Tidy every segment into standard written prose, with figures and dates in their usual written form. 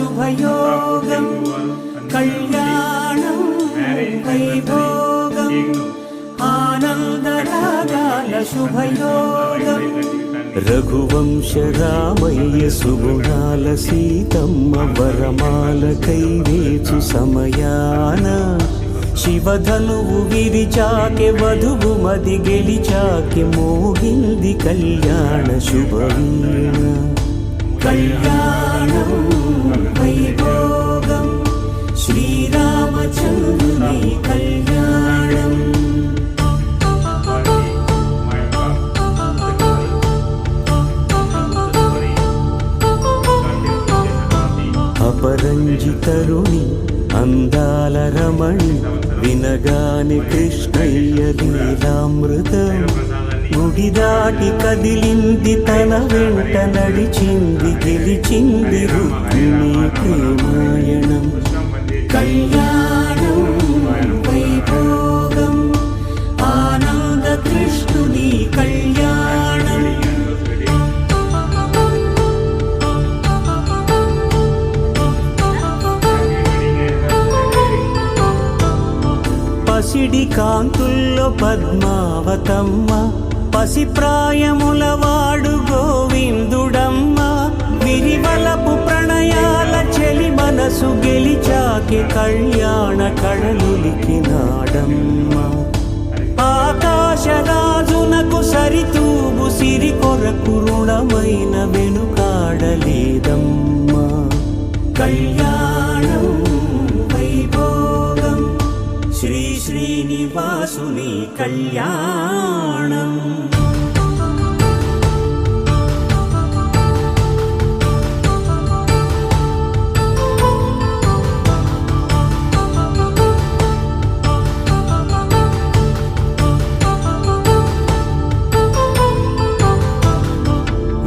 శుభయోగం కళ్యాణం వైభోగం ఆనందరాగాల శుభయోగం రఘువంశ రామయ్య సుగుణాల సీతమ్మ వరమాల కైవేచు సమయాన శివధనువు విరిచాకె వధువు మది గెలిచాకె మోగింది కళ్యాణ శుభవీణ కళ్యాణం వైభోగం శ్రీరామచంద్రుని కళ్యాణం అపరంజి తరుణి అందాల రమణి వినగాని కృష్ణయ్య లీలామృతం గుడి దాటి కదిలింది తన వెంట నడిచింది గెలిచింది రుక్మిణీ ప్రేమాయణం కళ్యాణం వైభోగం ఆనంద కృష్ణుని కళ్యాణం పసిడి కాంతుల్లో పద్మావతమ్మ పసిప్రాయముల వాడు గోవిందుడమ్మ విరివలపు ప్రణయాల చెలి మనసు గెలిచాకె కళ్యాణ కళలులికినాడమ్మ ఆకాశరాజునకు సరితూగు సిరి కొరకు రుణమైన వెనుకాడలేదమ్మ కళ్యాణం వైభోగం శ్రీ శ్రీనివాసుని కళ్యాణం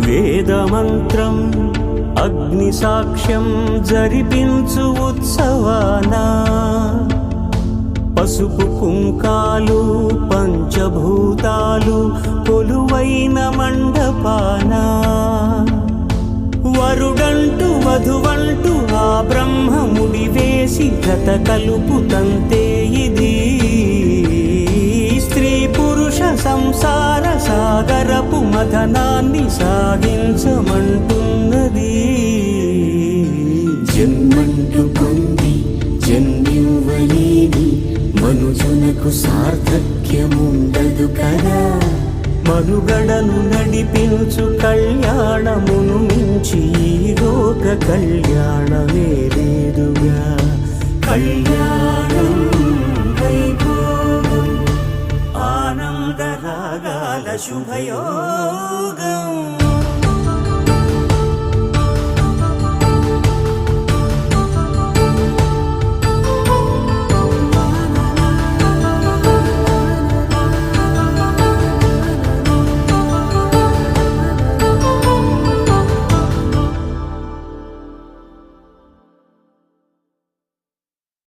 వేదమంత్రం అగ్ని సాక్ష్యం జరిపించు ఉత్సవానా పసుపు కుంకాలు పంచభూతాలు కొలువైన మండపాన వరుడంటూ వధువంటూ ఆ బ్రహ్మముడి వేసి గత కలుపు తంతే ఇది స్త్రీ పురుష సంసార సాగరపు మథనాన్ని సాగించమంటున్నది జన్మంటూ పొంది జన్మివ్వలేని మనుజునకు సార్థక్యముండదు కదా మనుగడను నడిపించు కళ్యాణమును మించి ఈ లోక కళ్యాణమే లేదుగా కళ్యాణం వైభోగం ఆనందరాగాల శుభయో